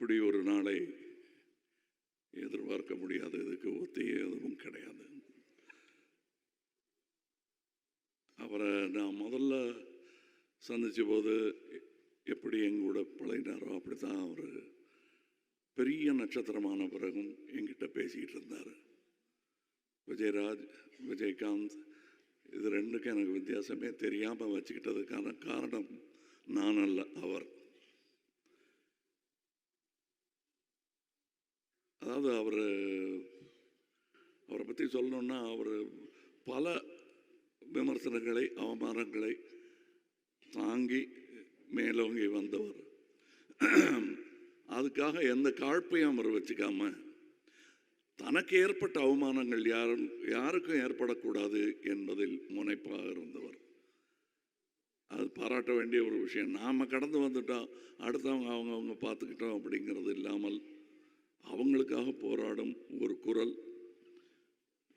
இப்படி ஒரு நாளை எதிர்பார்க்க முடியாது. இதுக்கு ஒத்தியே எதுவும் கிடையாது. அவரை நான் முதல்ல சந்தித்த போது எப்படி எங்கூட பழகினாரோ அப்படி தான் அவர் பெரிய நட்சத்திரமான பிறகும் என்கிட்ட பேசிக்கிட்டு இருந்தார். விஜயராஜ், விஜயகாந்த், இது ரெண்டுக்கும் எனக்கு வித்தியாசமே தெரியாமல் வச்சுக்கிட்டதுக்கான காரணம் நான் அல்ல, அவர். அதாவது அவரை பற்றி சொல்லணுன்னா அவர் பல விமர்சனங்களை, அவமானங்களை தாங்கி மேலோங்கி வந்தவர். அதுக்காக எந்த காழ்ப்பையும் அவர் வச்சுக்காம தனக்கு ஏற்பட்ட அவமானங்கள் யாருக்கும் ஏற்படக்கூடாது என்பதில் முனைப்பாக இருந்தவர். அது பாராட்ட வேண்டிய ஒரு விஷயம். நாம் கடந்து வந்துட்டோம், அடுத்தவங்க அவங்க பார்த்துக்கிட்டோம் அப்படிங்கிறது இல்லாமல் அவங்களுக்காக போராடும் ஒரு குரல்.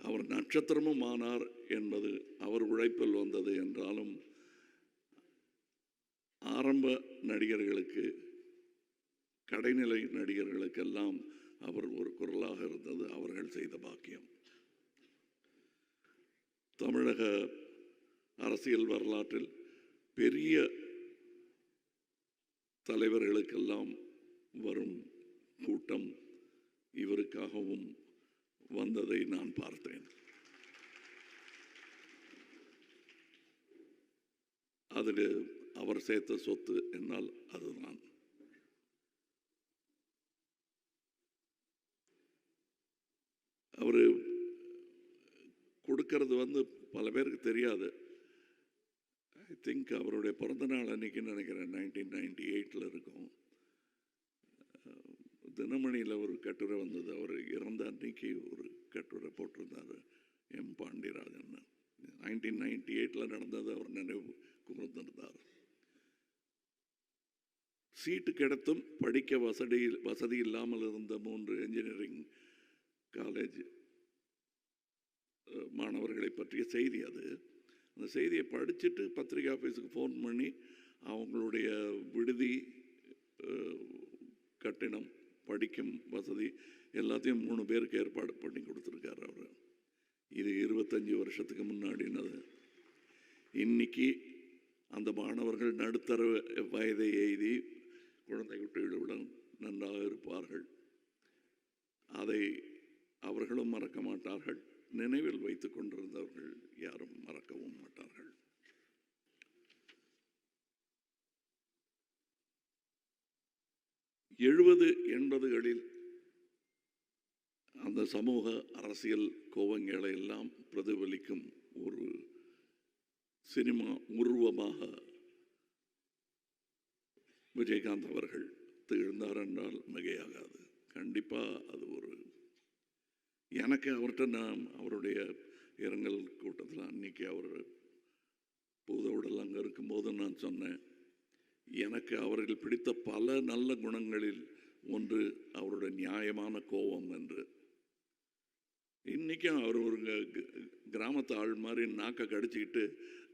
அவர் நட்சத்திரமும் ஆனார் என்பது அவர் உழைப்பில் வந்தது என்றாலும் ஆரம்ப நடிகர்களுக்கு, கடைநிலை நடிகர்களுக்கெல்லாம் அவர் ஒரு குரலாக இருந்தது அவர்கள் செய்த பாக்கியம். தமிழக அரசியல் வரலாற்றில் பெரிய தலைவர்களுக்கெல்லாம் வரும் கூட்டம் இவருக்காகவும் வந்ததை நான் பார்த்தேன். அதில் அவர் சேர்த்த சொத்து என்னால் அதுதான். அவர் கொடுக்கறது பல பேருக்கு தெரியாது. ஐ திங்க் அவருடைய பிறந்த நாள் அன்னைக்குன்னு நினைக்கிறேன், 1998 இருக்கும். தினமணியில் ஒரு கட்டுரை வந்தது. அவர் இறந்த அன்னைக்கு ஒரு கட்டுரை போட்டிருந்தார் எம் பாண்டியராஜன். 1998 நடந்தது அவர் நினைவு கூர்ந்திருந்தார். சீட்டு கிடைத்தும் படிக்க வசதி இல்லாமல் இருந்த 3 என்ஜினியரிங் காலேஜ் மாணவர்களை பற்றிய செய்தி அது. அந்த செய்தியை படிச்சுட்டு பத்திரிகை ஆஃபீஸுக்கு ஃபோன் பண்ணி அவங்களுடைய விடுதி, கட்டிடம், படிக்கும் வசதி எல்லாத்தையும் 3 பேருக்கு ஏற்பாடு பண்ணி கொடுத்துருக்காரு அவர். இது 25 வருஷத்துக்கு முன்னாடினது. இன்னைக்கு அந்த மாணவர்கள் நடுத்தர வயதை எய்தி குழந்தை குட்டிகளுடன் நன்றாக இருப்பார்கள். அதை அவர்களும் மறக்க மாட்டார்கள். நினைவில் வைத்துக் கொண்டிருந்தவர்கள் யாரும் மறக்கவும் மாட்டார்கள். எழுபது 80களில் அந்த சமூக அரசியல் கோவங்களை எல்லாம் பிரதிபலிக்கும் ஒரு சினிமா உருவமாக விஜயகாந்த் அவர்கள் திகழ்ந்தார் என்றால் மிகையாகாது. கண்டிப்பாக அது ஒரு, எனக்கு அவர்கிட்ட நான் அவருடைய இரங்கல் கூட்டத்தில் அன்னைக்கு அவர் பூதவுடல் அங்கே இருக்கும்போது நான் சொன்னேன், எனக்கு அவர்கள் பிடித்த பல நல்ல குணங்களில் ஒன்று அவருடைய நியாயமான கோபம் என்று. இன்றைக்கும் அவர் ஒரு கிராமத்து ஆள் மாதிரி நாக்கை கடிச்சிக்கிட்டு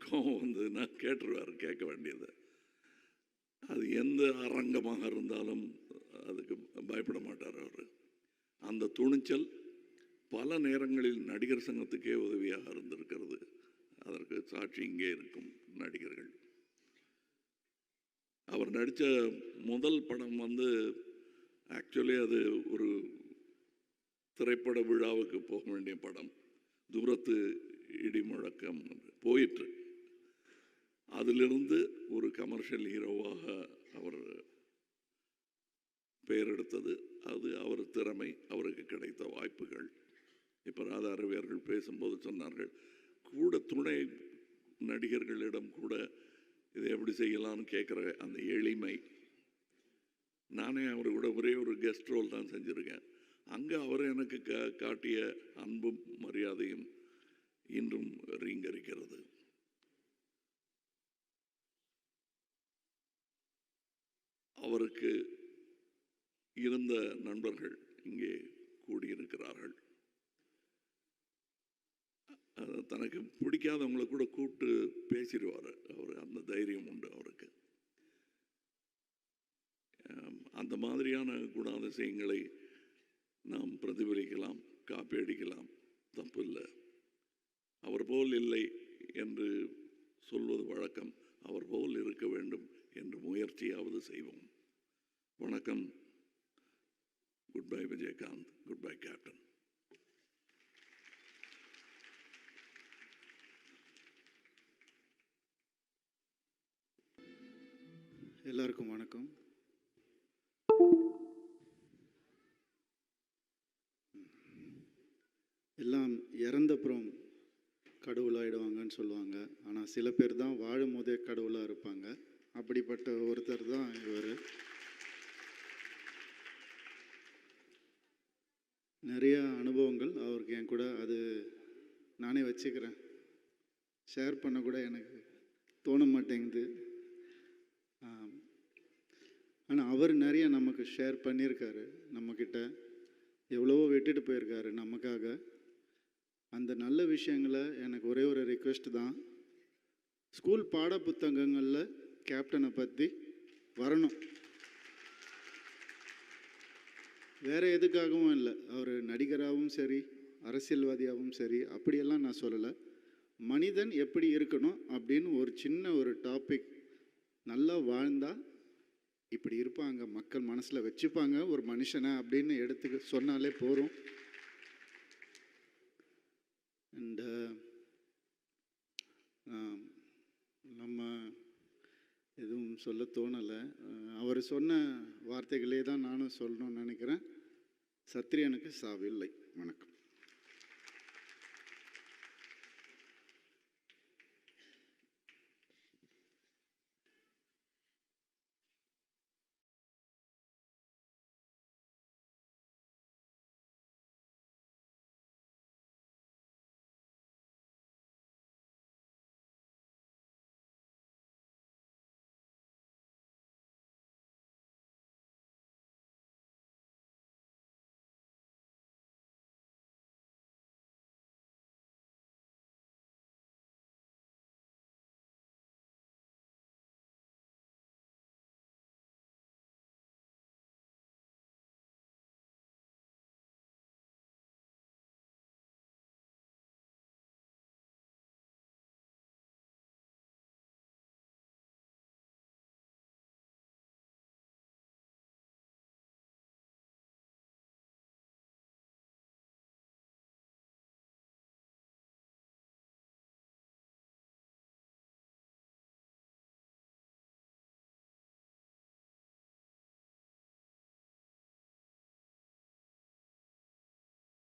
கோபம் வந்ததுன்னா கேட்டுருவார், கேட்க வேண்டியது. அது எந்த அரங்கமாக இருந்தாலும் அதுக்கு பயப்பட மாட்டார் அவர். அந்த துணிச்சல் பல நேரங்களில் நடிகர் சங்கத்துக்கே உதவியாக இருந்திருக்கிறது. அதற்கு சாட்சி இங்கே இருக்கும் நடிகர்கள். அவர் நடித்த முதல் படம் ஆக்சுவலி அது ஒரு திரைப்பட விழாவுக்கு போக வேண்டிய படம். தூரத்து இடி முழக்கம் போயிற்று. அதிலிருந்து ஒரு கமர்ஷியல் ஹீரோவாக அவர் பெயர் எடுத்தது. அது அவர் திறமை, அவருக்கு கிடைத்த வாய்ப்புகள். இப்போ ராதா ரவி அவர்கள் பேசும்போது சொன்னார்கள், கூட துணை நடிகர்களிடம் கூட இதை எப்படி செய்யலாம்னு கேட்குற அந்த எளிமை. நானே அவர் கூட ஒரே ஒரு கெஸ்ட் ரோல் தான் செஞ்சுருக்கேன். அங்கே அவர் எனக்கு காட்டிய அன்பும் மரியாதையும் இன்றும் ரீங்கரிக்கிறது. அவருக்கு இருந்த நண்பர்கள் இங்கே கூடியிருக்கிறார்கள். தனக்கு பிடிக்காதவங்களை கூட கூப்பிட்டு பேசிடுவார் அவர். அந்த தைரியம் உண்டு அவருக்கு. அந்த மாதிரியான குணாதிசயங்களை நாம் பிரதிபலிக்கலாம், காப்பி அடிக்கலாம், தப்பு இல்லை. அவர் போல் இல்லை என்று சொல்வது வழக்கம். அவர் போல் இருக்க வேண்டும் என்று முயற்சியாவது செய்வோம். வணக்கம். Good bye Vijayakanth. Good bye captain. எல்லாருக்கும் வணக்கம். எல்லாம் இறந்தப்புறம் கடவுளாயிடுவாங்கன்னு சொல்லுவாங்க. ஆனால் சில பேர் தான் வாழும் போதே கடவுளாக இருப்பாங்க. அப்படிப்பட்ட ஒருத்தர் தான் இவர். நிறைய அனுபவங்கள் அவருக்கு என் கூட, அது நானே வச்சுக்கிறேன். ஷேர் பண்ண கூட எனக்கு தோண மாட்டேங்குது. ஆனால் அவர் நிறைய நமக்கு ஷேர் பண்ணியிருக்காரு. நம்மக்கிட்ட எவ்வளவோ விட்டுட்டு போயிருக்காரு நமக்காக. அந்த நல்ல விஷயங்களை எனக்கு ஒரே ஒரு ரிக்வெஸ்ட் தான், ஸ்கூல் பாட புத்தகங்களில் கேப்டனை பற்றி வரணும். வேறு எதுக்காகவும் இல்லை. அவர் நடிகராகவும் சரி, அரசியல்வாதியாகவும் சரி, அப்படியெல்லாம் நான் சொல்லலை. மனிதன் எப்படி இருக்கணும் அப்படின்னு ஒரு சின்ன ஒரு டாபிக், நல்லா வாழ்ந்தால் இப்படி இருப்பாங்க, மக்கள் மனசில் வச்சுப்பாங்க ஒரு மனுஷனை அப்படின்னு எடுத்து சொன்னாலே போகிறோம். அண்ட் நம்ம எதுவும் சொல்ல தோணலை. அவர் சொன்ன வார்த்தைகளே தான் நானும் சொல்லணும்னு நினைக்கிறேன். சத்திரியனுக்கு சாவில்லை. வணக்கம்.